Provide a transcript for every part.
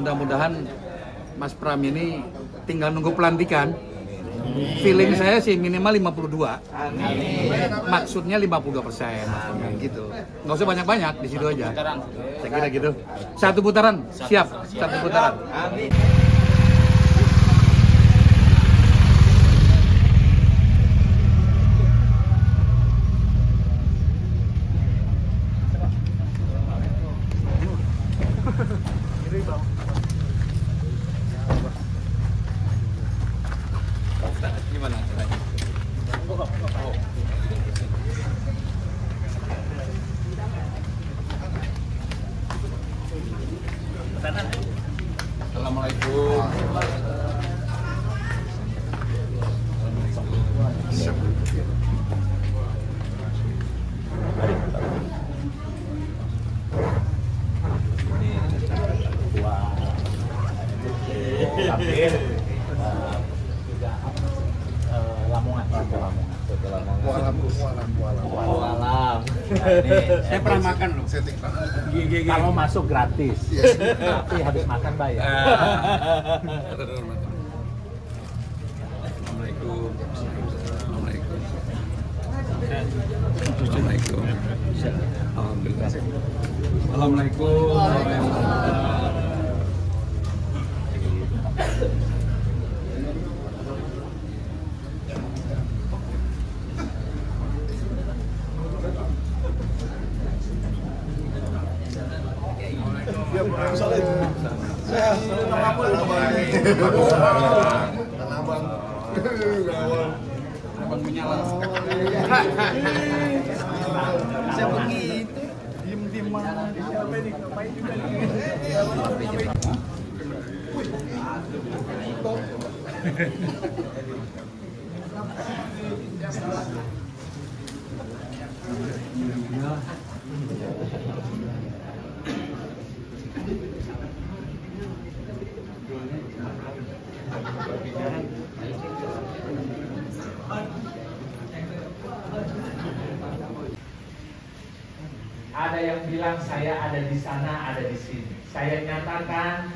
mudah-mudahan Mas Pram ini tinggal nunggu pelantikan. Feeling saya sih minimal 52. Maksudnya 52%. Gitu. Nggak usah banyak-banyak, di situ aja. Saya kira gitu. Satu putaran, siap. Satu putaran. Gimana? Assalamualaikum. Lamongan. Saya pernah makan loh. Kalau masuk gratis, tapi habis makan bayar. Assalamualaikum. Assalamualaikum. Assalamualaikum. Alhamdulillah. Assalamualaikum. Abang menyala. Saya begitu. Diem-diem mana? Siapa ini? Ngapain juga nih? Ada yang bilang saya ada di sana, ada di sini. Saya nyatakan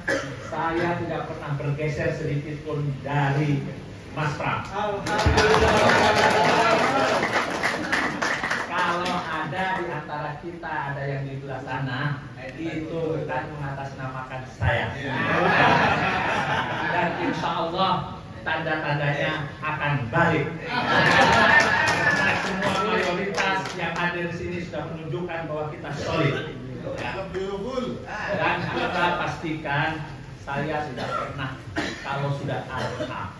saya tidak pernah bergeser sedikit pun dari Mas Pram. Kalau ada di antara kita ada yang di sebelah sana, itu kan mengatasnamakan saya. Dan insya Allah tanda-tandanya akan balik. Karena semua mayoritas yang hadir di sini sudah menunjukkan bahwa kita solid. Dan kita pastikan saya sudah pernah, kalau sudah ada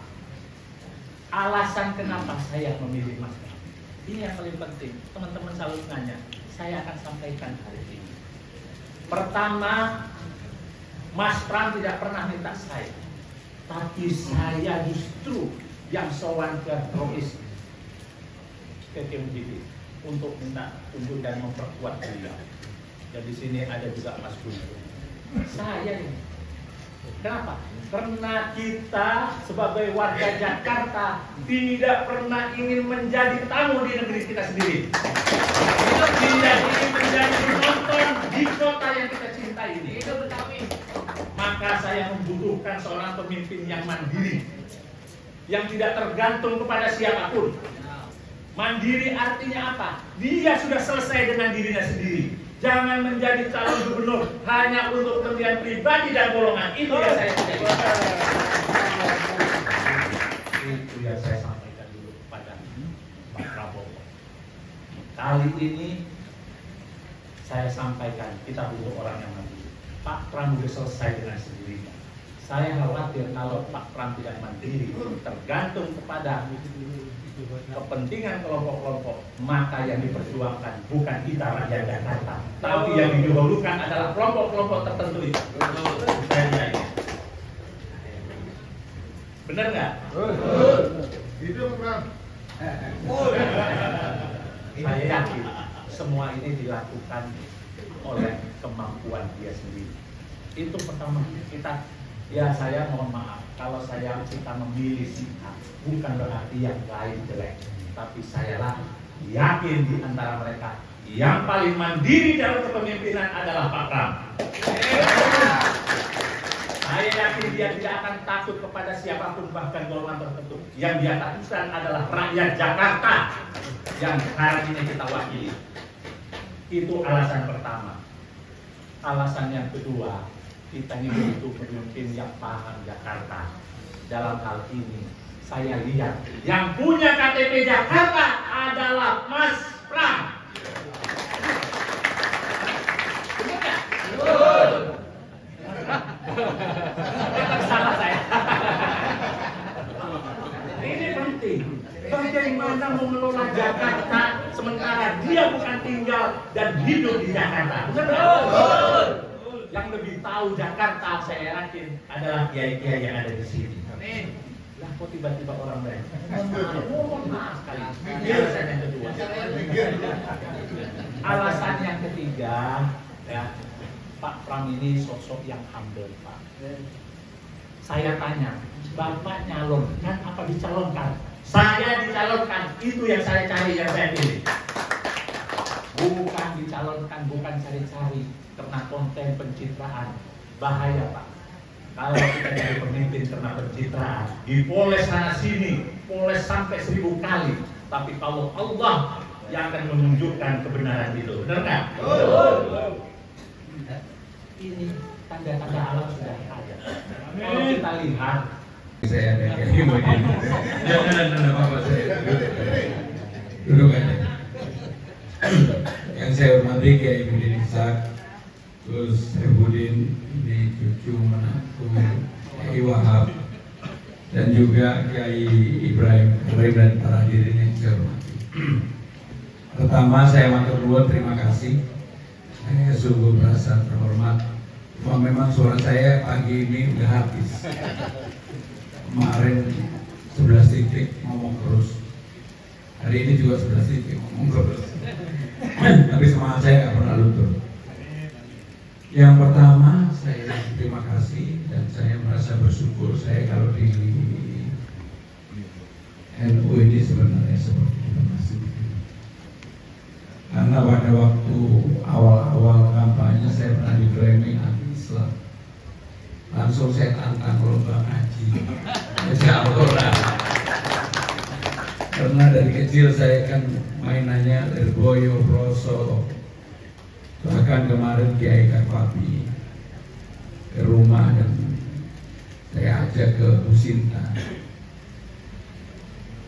alasan kenapa saya memilih Mas Pram. Ini yang paling penting, teman-teman selalu nanya, saya akan sampaikan hari ini. Pertama, Mas Pram tidak pernah minta saya, tapi saya justru yang sowan ke Rois ke KMJB untuk minta tunjuk dan memperkuat beliau. Dan di sini ada juga Mas Guntur. Saya ini. Kenapa? Karena kita sebagai warga Jakarta tidak pernah ingin menjadi tamu di negeri kita sendiri. Tidak ingin menjadi penonton di kota yang kita cintai ini. Maka saya membutuhkan seorang pemimpin yang mandiri, yang tidak tergantung kepada siapapun. Mandiri artinya apa? Dia sudah selesai dengan dirinya sendiri. Jangan menjadi calon gubernur hanya untuk kepentingan pribadi dan golongan. Itu yang saya sampaikan. Itu yang saya sampaikan dulu kepada Pak Prabowo. Kali ini saya sampaikan kita butuh orang yang mandiri. Pak Pram sudah selesai dengan sendirinya. Saya khawatir kalau Pak Pram tidak mandiri, tergantung kepada kepentingan kelompok-kelompok, maka yang diperjuangkan bukan kita rakyat Jakarta, tapi yang didahulukan adalah kelompok-kelompok tertentu itu. Benar nggak? Saya yakin semua ini dilakukan oleh kemampuan dia sendiri. Itu pertama kita. Ya saya mohon maaf kalau kita memilih sikap bukan berarti yang lain jelek, tapi saya lah yakin di antara mereka yang paling mandiri dalam kepemimpinan adalah Pak Pram. dia tidak akan takut kepada siapapun, bahkan golongan tertentu. Yang dia takutkan adalah rakyat Jakarta yang hari ini kita wakili. Itu alasan pertama. Alasan yang kedua, kita ini butuh pemimpin yang paham Jakarta. Dalam hal ini, saya lihat yang punya KTP Jakarta adalah Mas Pram. Benar nggak? Betul. Salah saya. Ini penting. Bagaimana mengelola Jakarta sementara dia bukan tinggal dan hidup di Jakarta? Betul. Yang lebih tahu Jakarta saya yakin adalah kiai-kiai yang ada di sini. Lah kok tiba-tiba orang lain? Mohon maaf sekali. Alasan yang kedua. Alasan yang ketiga, ya, Pak Pram ini sosok yang humble, Pak. Saya tanya, Bapak nyalon kan apa dicalonkan? Saya dicalonkan, itu yang saya cari, yang saya pilih. Bukan dicalonkan, bukan cari-cari karena konten pencitraan. Bahaya, Pak. Kalau kita jadi pemimpin karena pencitraan, dipoles sana sini, poles sampai 1000 kali. Tapi kalau Allah yang akan menunjukkan kebenaran itu, benar nggak? Ini tanda-tanda alam sudah ada. Kalau kita lihat, saya ada Kiai Muhyiddin. Jangan apa saya. Duduk aja. Yang saya hormati Kiai Muhyiddin Ishak, terus Saifuddin, ini cucu menantu Kiai Wahab, dan juga Kiai Ibrahim dan para hadirin yang saya hormati. Pertama saya matur nuwun, terima kasih. Saya sungguh merasa terhormat. Memang suara saya pagi ini udah habis. Kemarin 11 titik ngomong terus. Hari ini juga 11 titik ngomong terus. Tapi semangat saya nggak pernah luntur. Yang pertama saya terima kasih dan saya merasa bersyukur saya kalau di NU ini sebenarnya seperti itu masih. Karena pada waktu awal-awal kampanye saya pernah di-framing anti-Islam. Langsung saya tantang lomba ngaji. Insya Allah. Karena dari kecil saya kan mainannya Lirboyo, Roso. Bahkan kemarin Kiai Karpapi ke rumah dan saya ajak ke Bu Sinta.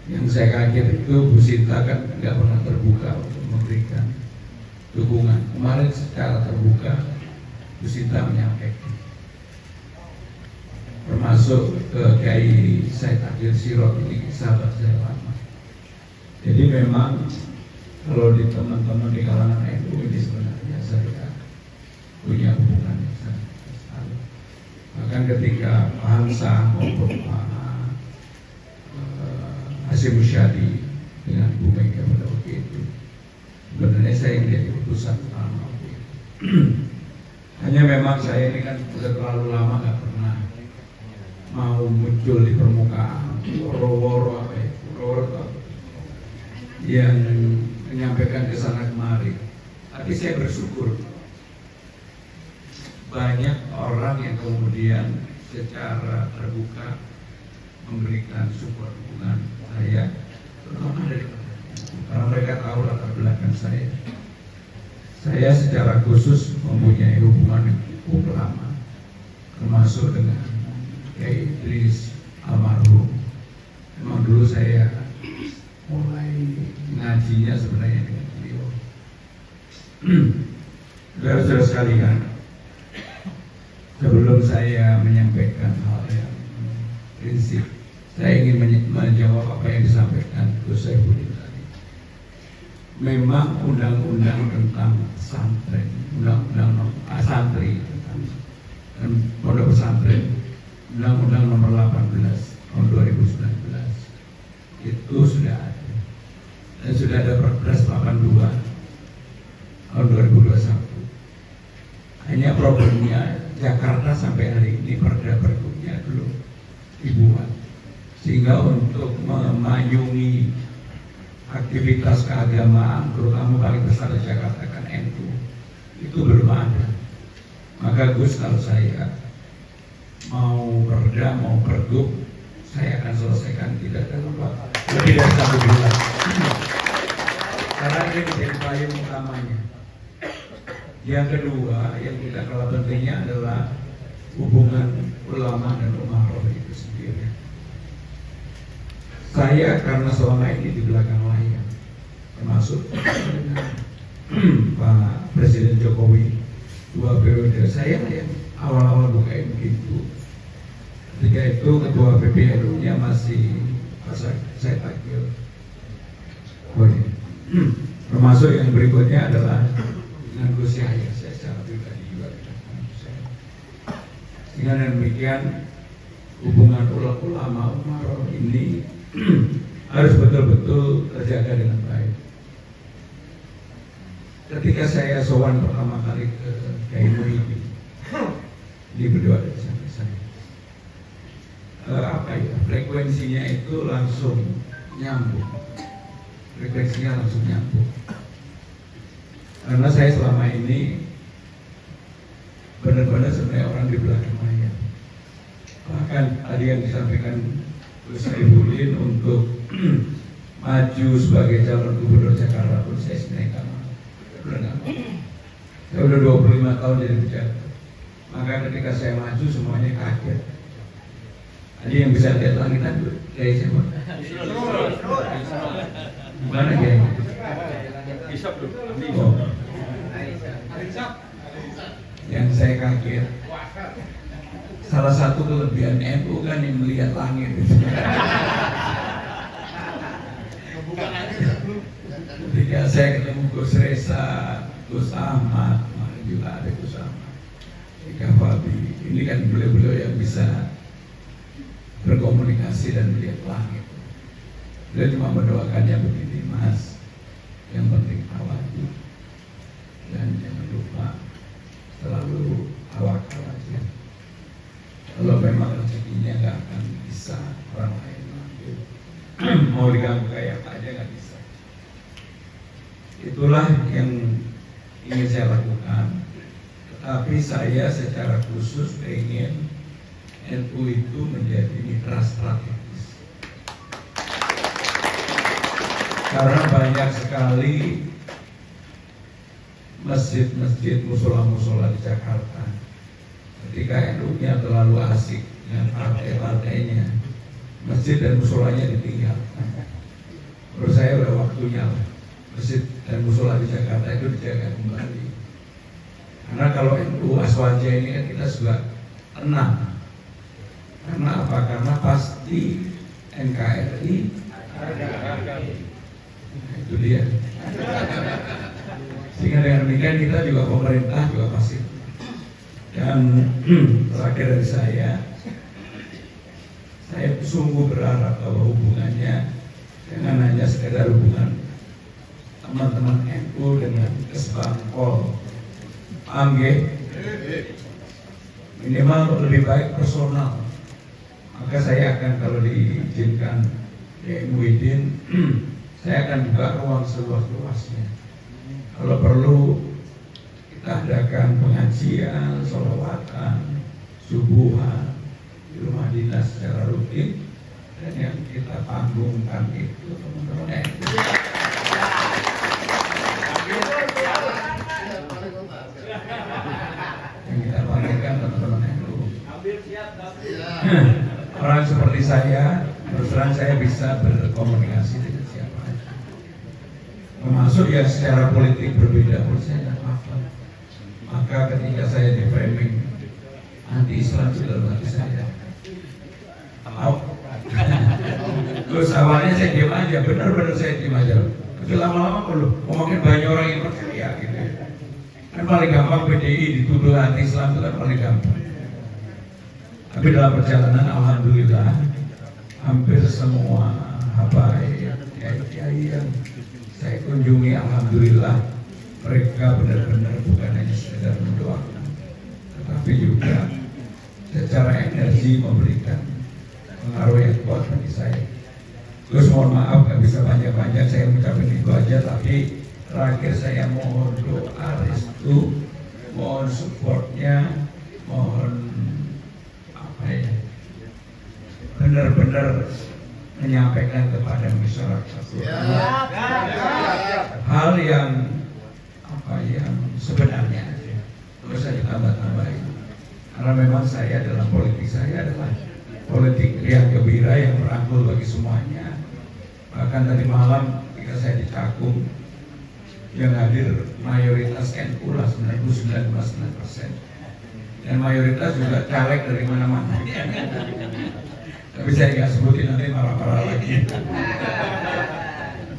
Yang saya kaget itu Bu Sinta kan nggak pernah terbuka untuk memberikan dukungan. Kemarin secara terbuka Bu Sinta menyampaikan, termasuk ke Kiai Said Akhil Sirot, ini sahabat saya lama. Jadi memang kalau di teman-teman di kalangan NU ini sebenarnya saya punya hubungan yang sangat besar. Bahkan ketika Pak Hamzah maupun Pak Hasyim Musyadi dengan Bu Mega pada waktu itu, sebenarnya saya menjadi utusan utama waktu itu. Hanya memang saya ini kan sudah terlalu lama nggak pernah mau muncul di permukaan, woro-woro apa ya, yang menyampaikan ke sana kemari. Tapi saya bersyukur banyak orang yang kemudian secara terbuka memberikan support dukungan saya, terutama dari karena mereka tahu latar belakang saya. Saya secara khusus mempunyai hubungan yang cukup lama, termasuk dengan Kiai Idris almarhum. Memang dulu saya mulai ngajinya sebenarnya dengan beliau. Saudara-saudara sekalian, sebelum saya menyampaikan hal yang prinsip, saya ingin menjawab apa yang disampaikan Gus Saifuddin tadi. Memang undang-undang tentang pesantren, undang-undang santri tentang pondok pesantren, undang-undang nomor 18 tahun 2019 itu sudah ada, dan sudah ada Perpres 82 tahun 2021. Hanya problemnya Jakarta sampai hari ini perda-perdanya belum dibuat, sehingga untuk memayungi aktivitas keagamaan, terutama paling besar di Jakarta kan NU, itu belum ada. Maka Gus, kalau saya mau perda, mau pergub, saya akan selesaikan tidak dalam waktu lebih dari 1 bulan. Karena ini menjadi payung utamanya. Yang kedua, yang tidak kalah pentingnya adalah hubungan ulama dan umarok itu sendiri. Saya karena selama ini di belakang layar, termasuk Pak Presiden Jokowi 2 periode, saya yang awal-awal bukain pintu. Ketika itu ketua PBNU-nya masih saya panggil. Termasuk yang berikutnya adalah dengan Gus Yahya, saya secara pribadi juga dengan Gus Yahya. Sehingga demikian hubungan ulama umarok ini harus betul-betul terjaga dengan baik. Ketika saya sowan pertama kali ke Kiai Muhyiddin, ini berdua dari sana saya. Frekuensinya itu langsung nyambung. Karena saya selama ini benar-benar sebenarnya orang di belakang layar. Bahkan tadi yang disampaikan Gus Ibrahim untuk maju sebagai calon gubernur Jakarta pun saya sebenarnya nggak mau. Saya udah 25 tahun jadi pejabat. Maka ketika saya maju semuanya kaget. Ada yang bisa lihat langitan dulu, kayak siapa? Mana kayak? Isap dulu. Oh. Yang saya kaget, salah satu kelebihan NU kan yang melihat langit. Ketika saya ketemu Gus Reza, Gus Ahmad, juga ada Gus Ahmad, Ika Fabi, ini kan beliau-beliau yang bisa berkomunikasi dan melihat langit. Beliau cuma mendoakannya begini, Mas, yang penting tawadu dan jangan lupa selalu tawakal aja. Kalau memang rezekinya nggak akan bisa orang lain ambil, mau diganggu kayak apa aja nggak bisa. Itulah yang ingin saya lakukan. Tetapi saya secara khusus ingin NU itu menjadi mitra strategis. Karena banyak sekali masjid-masjid, musola-musola di Jakarta. Ketika NU-nya terlalu asik dengan partai-partainya, masjid dan musolanya ditinggalkan. Menurut saya udah waktunya masjid dan musola di Jakarta itu dijaga kembali. Karena kalau NU Aswaja ini kan kita juga tenang. Karena apa? Karena pasti NKRI itu dia. Sehingga dengan demikian kita juga pemerintah juga pasti. Dan terakhir dari saya sungguh berharap bahwa hubungannya jangan hanya sekedar hubungan teman-teman NU dengan Kesbangpol, minimal lebih baik personal. Maka saya akan, kalau diizinkan Muhyiddin, saya akan buka ruang seluas-luasnya. Kalau perlu kita adakan pengajian, sholawatan, subuhan di rumah dinas secara rutin, dan yang kita panggungkan itu teman-teman NU. Yang kita panggungkan teman-teman NU. Orang seperti saya, terus terang saya bisa berkomunikasi dengan siapa aja. Termasuk yang secara politik berbeda pun saya tidak apa-apa. Maka ketika saya di framing anti-Islam itu dalam hati saya. Terus awalnya saya diam aja, benar-benar saya diam aja. Tapi lama-lama kalau ngomongin banyak orang yang percaya gitu. Kan paling gampang PDI dituduh anti-Islam itu kan paling gampang. Tapi dalam perjalanan alhamdulillah hampir semua habaib, kiai yang saya kunjungi, alhamdulillah mereka benar-benar bukan hanya sekedar mendoakan, tetapi juga secara energi memberikan pengaruh yang kuat bagi saya. Terus mohon maaf gak bisa banyak-banyak saya mengucapkan itu aja, tapi terakhir saya mohon doa restu, mohon supportnya, mohon benar-benar menyampaikan kepada masyarakat hal yang sebenarnya terus saya tambah-tambahin, karena memang saya dalam politik saya adalah politik riang gembira yang merangkul bagi semuanya. Bahkan tadi malam ketika saya di Cakung yang hadir mayoritas NU lah 99,9%, dan mayoritas juga caleg dari mana-mana. Tapi saya nggak sebutin, nanti marah-marah lagi.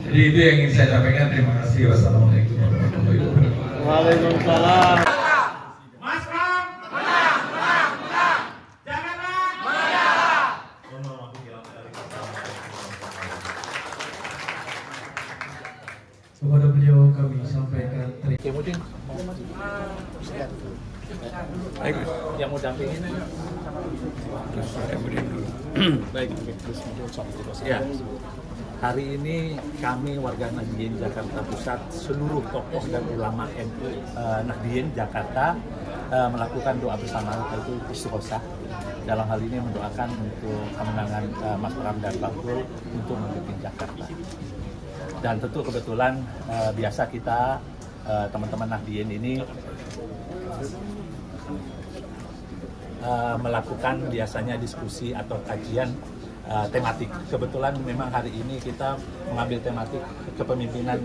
Jadi itu yang ingin saya sampaikan. Terima kasih. Wassalamualaikum warahmatullahi wabarakatuh. Waalaikumsalam. Mas Pram, menang, menang, menang. Jakarta, menang. Kepada beliau kami sampaikan terima Kemudian yang mau dampingin baik. Ya, hari ini kami warga Nahdien Jakarta Pusat, seluruh tokoh dan ulama NU Nahdien Jakarta melakukan doa bersama, yaitu istighosah. Dalam hal ini mendoakan untuk kemenangan Mas Pram dan Bang Dul untuk memimpin Jakarta. Dan tentu kebetulan biasa kita teman-teman Nahdien ini melakukan biasanya diskusi atau kajian tematik. Kebetulan memang hari ini kita mengambil tematik kepemimpinan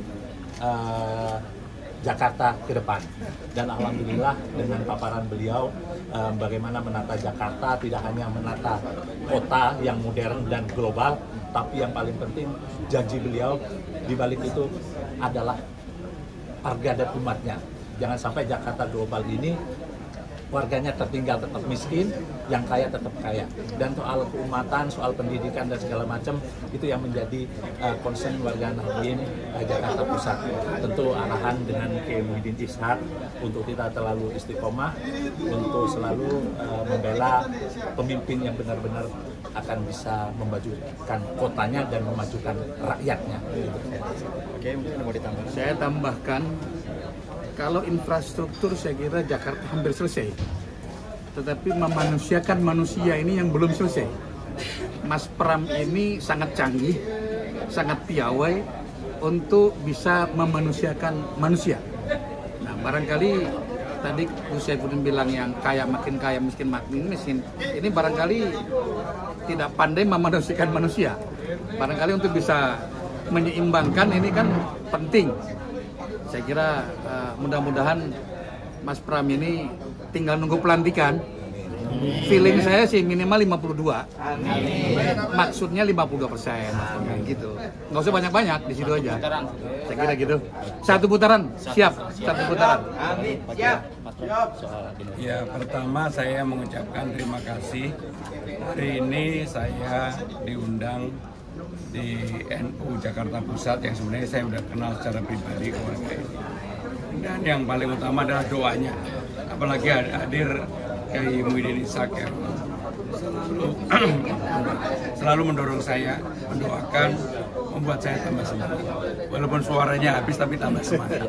Jakarta ke depan. Dan alhamdulillah dengan paparan beliau bagaimana menata Jakarta, tidak hanya menata kota yang modern dan global, tapi yang paling penting janji beliau di balik itu adalah harga dan umatnya. Jangan sampai Jakarta global ini warganya tertinggal tetap miskin, yang kaya tetap kaya. Dan soal keumatan, soal pendidikan dan segala macam itu yang menjadi concern warga Nahdien Jakarta Pusat. Tentu arahan dengan Kiai Muhyiddin Ishak untuk kita terlalu istiqomah, untuk selalu membela pemimpin yang benar-benar akan bisa memajukan kotanya dan memajukan rakyatnya. Oke, mungkin mau ditambah. Saya tambahkan, kalau infrastruktur saya kira Jakarta hampir selesai, tetapi memanusiakan manusia ini yang belum selesai. Mas Pram ini sangat canggih, sangat piawai untuk bisa memanusiakan manusia. Nah, barangkali tadi Bu Saifuddin bilang yang kaya makin kaya, miskin makin miskin. Ini barangkali tidak pandai memanusiakan manusia. Barangkali untuk bisa menyeimbangkan ini kan penting. Saya kira mudah-mudahan Mas Pram ini tinggal nunggu pelantikan. Feeling saya sih minimal 52. Maksudnya 52%. Gitu. Nggak usah banyak-banyak, di situ aja. Saya kira gitu. Satu putaran, siap. Satu putaran. Ya, pertama saya mengucapkan terima kasih. Hari ini saya diundang di NU Jakarta Pusat yang sebenarnya saya udah kenal secara pribadi keluarga ini. Dan yang paling utama adalah doanya. Apalagi hadir Kiai Muhyiddin Ishak yang selalu mendorong saya, mendoakan, membuat saya tambah semangat. Walaupun suaranya habis tapi tambah semangat.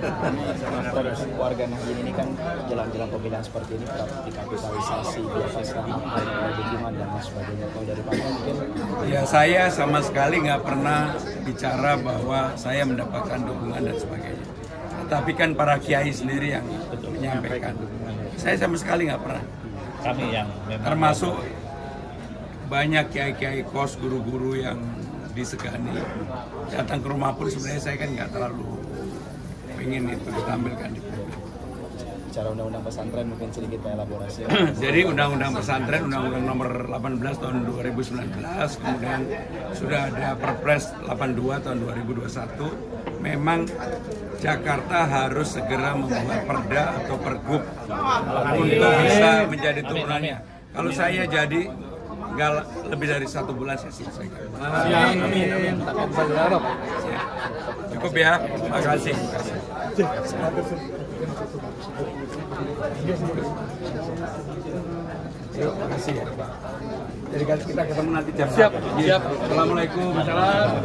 Terus warga Nahdien ini kan jalan-jalan pemilihan seperti ini dikapitalisasi biasa selama dukungan dan lain sebagainya. Kalau dari Pak mungkin Ya, saya sama sekali nggak pernah bicara bahwa saya mendapatkan dukungan dan sebagainya. Tapi kan para kiai sendiri yang menyampaikan. Saya sama sekali nggak pernah. Kami yang memang Termasuk banyak kiai-kiai kos, guru-guru yang disegani datang ke rumah pun sebenarnya saya kan nggak terlalu ingin itu ditampilkan di publik. bicara undang-undang pesantren mungkin sedikit elaborasi. Jadi undang-undang pesantren, undang-undang nomor 18 tahun 2019, kemudian sudah ada Perpres 82 tahun 2021. Memang Jakarta harus segera membuat perda atau pergub untuk bisa menjadi turunannya. Kalau saya jadi, nggak lebih dari 1 bulan saya selesaikan. Amin. Cukup ya, terima kasih. Terima kasih ya. Jadi kita ketemu nanti jam. Siap. Assalamualaikum. Salam.